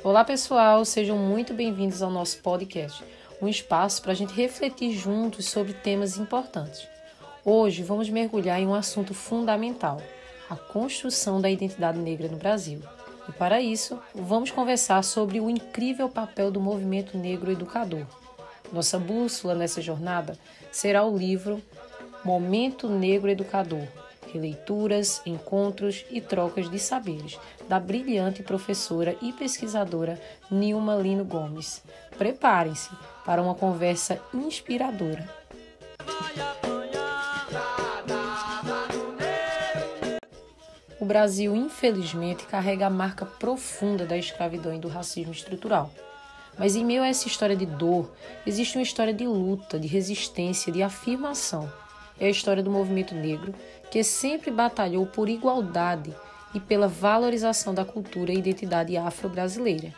Olá pessoal, sejam muito bem-vindos ao nosso podcast, um espaço para a gente refletir juntos sobre temas importantes. Hoje vamos mergulhar em um assunto fundamental, a construção da identidade negra no Brasil. E para isso, vamos conversar sobre o incrível papel do movimento negro educador. Nossa bússola nessa jornada será o livro Momento Negro Educador, Releituras, Encontros e Trocas de Saberes, da brilhante professora e pesquisadora Nilma Lino Gomes. Preparem-se para uma conversa inspiradora. O Brasil, infelizmente, carrega a marca profunda da escravidão e do racismo estrutural. Mas em meio a essa história de dor, existe uma história de luta, de resistência, de afirmação. É a história do movimento negro, que sempre batalhou por igualdade e pela valorização da cultura e identidade afro-brasileira.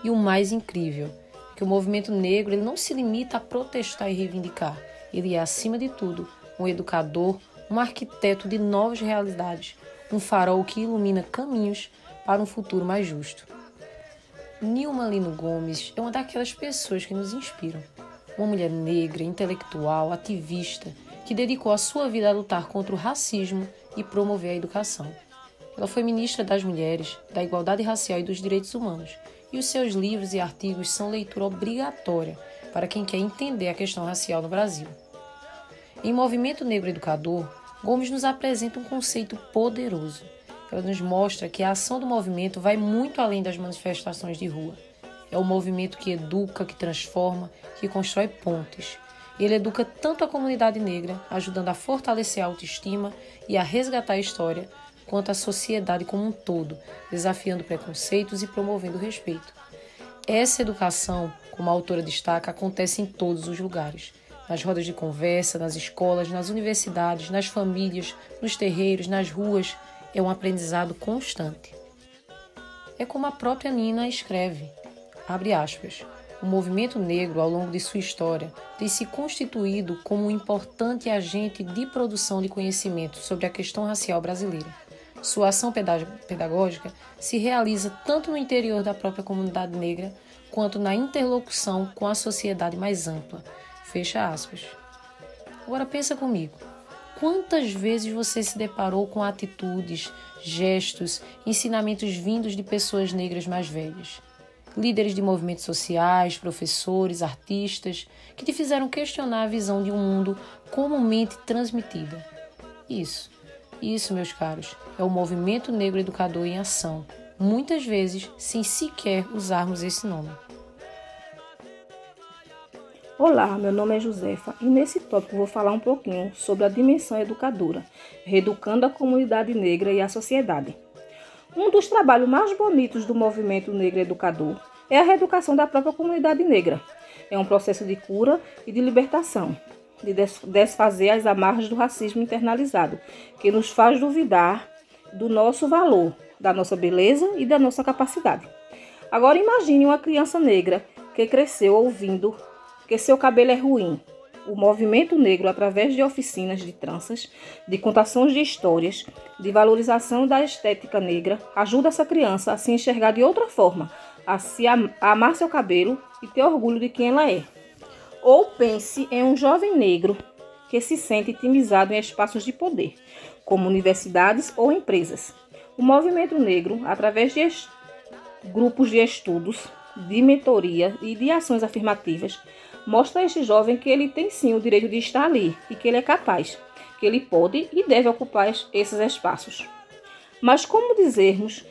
E o mais incrível, é que o movimento negro ele não se limita a protestar e reivindicar. Ele é, acima de tudo, um educador, um arquiteto de novas realidades, um farol que ilumina caminhos para um futuro mais justo. Nilma Lino Gomes é uma daquelas pessoas que nos inspiram. Uma mulher negra, intelectual, ativista, que dedicou a sua vida a lutar contra o racismo e promover a educação. Ela foi ministra das Mulheres, da Igualdade Racial e dos Direitos Humanos, e os seus livros e artigos são leitura obrigatória para quem quer entender a questão racial no Brasil. Em Movimento Negro Educador, Gomes nos apresenta um conceito poderoso. Ela nos mostra que a ação do movimento vai muito além das manifestações de rua. É um movimento que educa, que transforma, que constrói pontes. Ele educa tanto a comunidade negra, ajudando a fortalecer a autoestima e a resgatar a história, quanto a sociedade como um todo, desafiando preconceitos e promovendo o respeito. Essa educação, como a autora destaca, acontece em todos os lugares. Nas rodas de conversa, nas escolas, nas universidades, nas famílias, nos terreiros, nas ruas. É um aprendizado constante. É como a própria Nina escreve, abre aspas, o movimento negro, ao longo de sua história, tem se constituído como um importante agente de produção de conhecimento sobre a questão racial brasileira. Sua ação pedagógica se realiza tanto no interior da própria comunidade negra, quanto na interlocução com a sociedade mais ampla. Fecha aspas. Agora pensa comigo. Quantas vezes você se deparou com atitudes, gestos, ensinamentos vindos de pessoas negras mais velhas? Líderes de movimentos sociais, professores, artistas, que te fizeram questionar a visão de um mundo comumente transmitida. Isso, meus caros, é o movimento negro educador em ação, muitas vezes sem sequer usarmos esse nome. Olá, meu nome é Josefa e nesse tópico vou falar um pouquinho sobre a dimensão educadora, reeducando a comunidade negra e a sociedade. Um dos trabalhos mais bonitos do movimento negro educador é a reeducação da própria comunidade negra. É um processo de cura e de libertação, de desfazer as amarras do racismo internalizado, que nos faz duvidar do nosso valor, da nossa beleza e da nossa capacidade. Agora imagine uma criança negra que cresceu ouvindo que seu cabelo é ruim. O movimento negro, através de oficinas de tranças, de contações de histórias, de valorização da estética negra, ajuda essa criança a se enxergar de outra forma, a amar seu cabelo e ter orgulho de quem ela é. Ou pense em um jovem negro que se sente intimidado em espaços de poder, como universidades ou empresas. O movimento negro, através de grupos de estudos, de mentoria e de ações afirmativas, mostra a este jovem que ele tem sim o direito de estar ali e que ele é capaz, que ele pode e deve ocupar esses espaços. Mas como dizermos,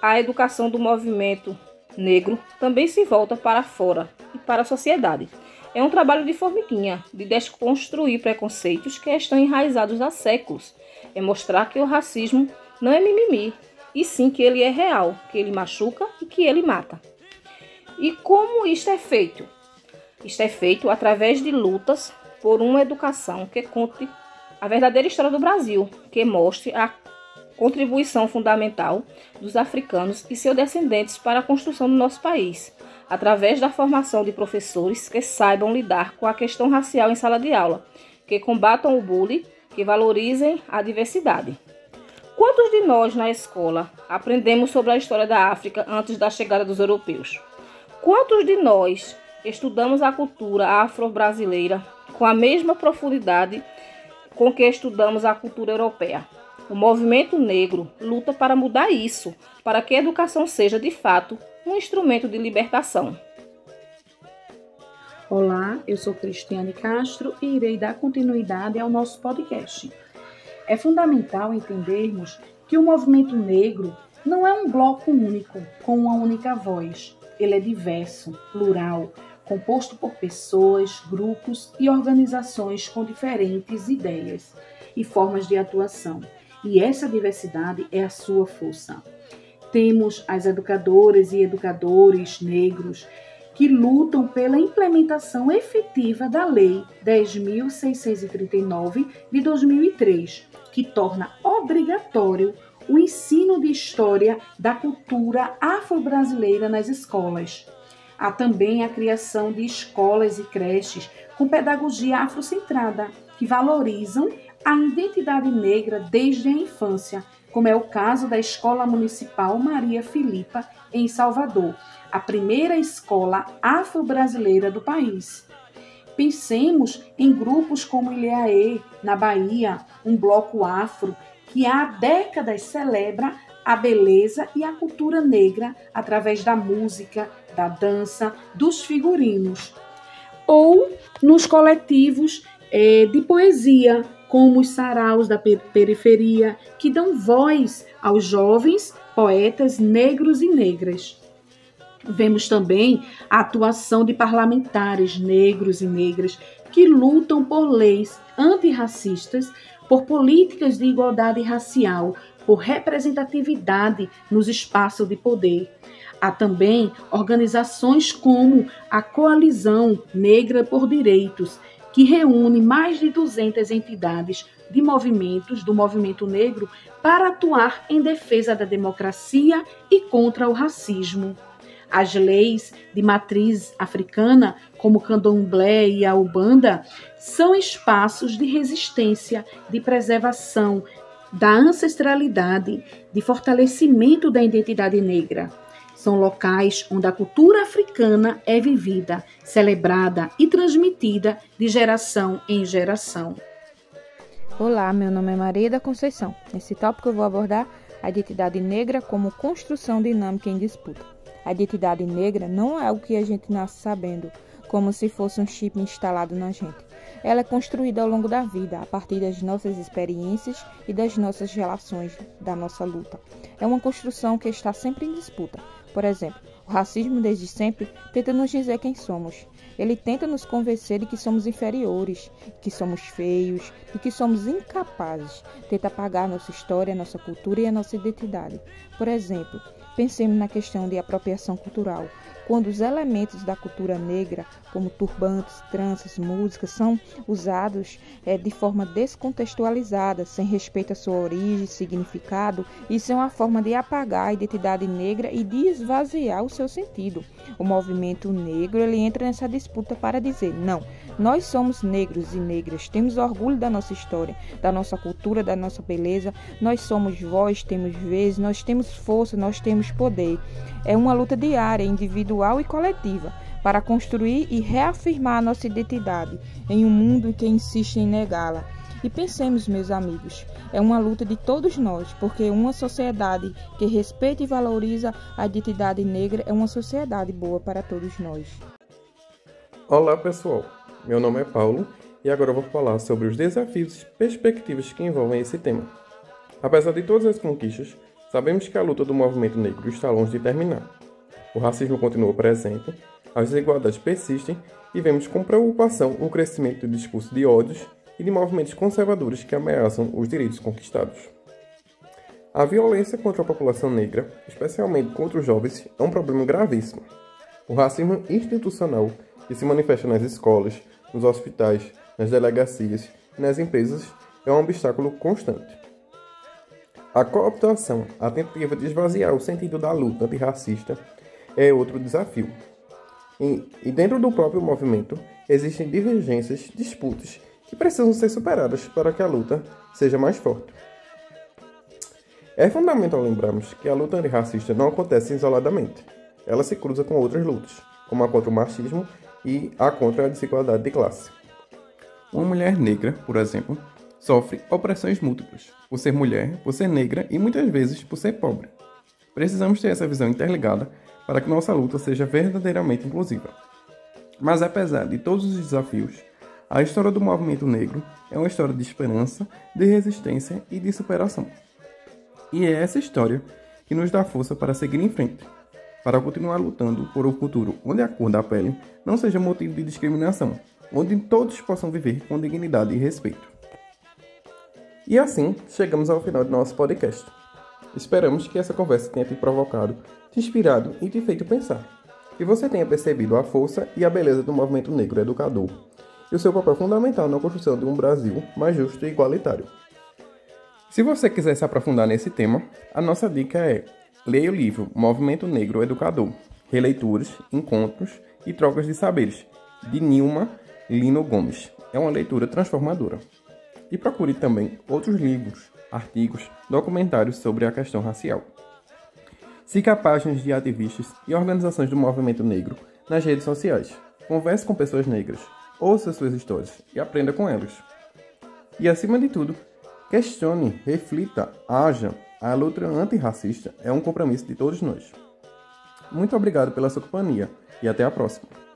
a educação do movimento negro também se volta para fora e para a sociedade. É um trabalho de formiguinha, de desconstruir preconceitos que estão enraizados há séculos. É mostrar que o racismo não é mimimi, e sim que ele é real, que ele machuca e que ele mata. E como isto é feito? Isto é feito através de lutas por uma educação que conte a verdadeira história do Brasil, que mostre a contribuição fundamental dos africanos e seus descendentes para a construção do nosso país, através da formação de professores que saibam lidar com a questão racial em sala de aula, que combatam o bullying, que valorizem a diversidade. Quantos de nós na escola aprendemos sobre a história da África antes da chegada dos europeus? Quantos de nós estudamos a cultura afro-brasileira com a mesma profundidade com que estudamos a cultura europeia? O movimento negro luta para mudar isso, para que a educação seja, de fato, um instrumento de libertação. Olá, eu sou Cristiane Castro e irei dar continuidade ao nosso podcast. É fundamental entendermos que o movimento negro não é um bloco único, com uma única voz. Ele é diverso, plural, composto por pessoas, grupos e organizações com diferentes ideias e formas de atuação. E essa diversidade é a sua força. Temos as educadoras e educadores negros que lutam pela implementação efetiva da Lei 10.639 de 2003, que torna obrigatório o ensino de história da cultura afro-brasileira nas escolas. Há também a criação de escolas e creches com pedagogia afrocentrada, que valorizam a identidade negra desde a infância, como é o caso da Escola Municipal Maria Filipa, em Salvador, a primeira escola afro-brasileira do país. Pensemos em grupos como Ilhéaê, na Bahia, um bloco afro que há décadas celebra a beleza e a cultura negra através da música, da dança, dos figurinos. Ou nos coletivos de poesia, como os saraus da periferia, que dão voz aos jovens poetas negros e negras. Vemos também a atuação de parlamentares negros e negras que lutam por leis antirracistas, por políticas de igualdade racial, por representatividade nos espaços de poder. Há também organizações como a Coalizão Negra por Direitos, que reúne mais de 200 entidades de movimentos do movimento negro para atuar em defesa da democracia e contra o racismo. As leis de matriz africana, como o candomblé e a umbanda, são espaços de resistência, de preservação da ancestralidade, de fortalecimento da identidade negra. São locais onde a cultura africana é vivida, celebrada e transmitida de geração em geração. Olá, meu nome é Maria da Conceição. Nesse tópico eu vou abordar a identidade negra como construção dinâmica em disputa. A identidade negra não é algo que a gente nasce sabendo, como se fosse um chip instalado na gente. Ela é construída ao longo da vida, a partir das nossas experiências e das nossas relações, da nossa luta. É uma construção que está sempre em disputa. Por exemplo, o racismo desde sempre tenta nos dizer quem somos. Ele tenta nos convencer de que somos inferiores, que somos feios e que somos incapazes. Tenta apagar a nossa história, a nossa cultura e a nossa identidade. Por exemplo, pensemos na questão de apropriação cultural, quando os elementos da cultura negra, como turbantes, tranças, músicas, são usados de forma descontextualizada, sem respeito à sua origem, significado, isso é uma forma de apagar a identidade negra e de esvaziar o seu sentido. O movimento negro ele entra nessa disputa para dizer, não, nós somos negros e negras, temos orgulho da nossa história, da nossa cultura, da nossa beleza, nós somos voz, temos vez, nós temos força, nós temos poder. É uma luta diária, individual e coletiva, para construir e reafirmar a nossa identidade em um mundo que insiste em negá-la. E pensemos, meus amigos, é uma luta de todos nós, porque uma sociedade que respeita e valoriza a identidade negra é uma sociedade boa para todos nós. Olá, pessoal. Meu nome é Paulo e agora eu vou falar sobre os desafios e perspectivas que envolvem esse tema. Apesar de todas as conquistas, sabemos que a luta do movimento negro está longe de terminar. O racismo continua presente, as desigualdades persistem e vemos com preocupação o crescimento do discurso de ódios e de movimentos conservadores que ameaçam os direitos conquistados. A violência contra a população negra, especialmente contra os jovens, é um problema gravíssimo. O racismo institucional que se manifesta nas escolas, nos hospitais, nas delegacias e nas empresas é um obstáculo constante. A cooptação, a tentativa de esvaziar o sentido da luta antirracista, é outro desafio. E dentro do próprio movimento, existem divergências, disputas, que precisam ser superadas para que a luta seja mais forte. É fundamental lembrarmos que a luta antirracista não acontece isoladamente. Ela se cruza com outras lutas, como a contra o machismo e a contra a desigualdade de classe. Uma mulher negra, por exemplo, sofre opressões múltiplas, por ser mulher, por ser negra e muitas vezes por ser pobre. Precisamos ter essa visão interligada para que nossa luta seja verdadeiramente inclusiva. Mas apesar de todos os desafios, a história do movimento negro é uma história de esperança, de resistência e de superação. E é essa história que nos dá força para seguir em frente, para continuar lutando por um futuro onde a cor da pele não seja motivo de discriminação, onde todos possam viver com dignidade e respeito. E assim, chegamos ao final do nosso podcast. Esperamos que essa conversa tenha te provocado, te inspirado e te feito pensar. Que você tenha percebido a força e a beleza do movimento negro educador e o seu papel fundamental na construção de um Brasil mais justo e igualitário. Se você quiser se aprofundar nesse tema, a nossa dica é: leia o livro Movimento Negro Educador, Releituras, Encontros e Trocas de Saberes, de Nilma Lino Gomes. É uma leitura transformadora. E procure também outros livros, artigos, documentários sobre a questão racial. Siga páginas de ativistas e organizações do movimento negro nas redes sociais. Converse com pessoas negras, ouça suas histórias e aprenda com elas. E acima de tudo, questione, reflita, haja. A luta antirracista é um compromisso de todos nós. Muito obrigado pela sua companhia e até a próxima.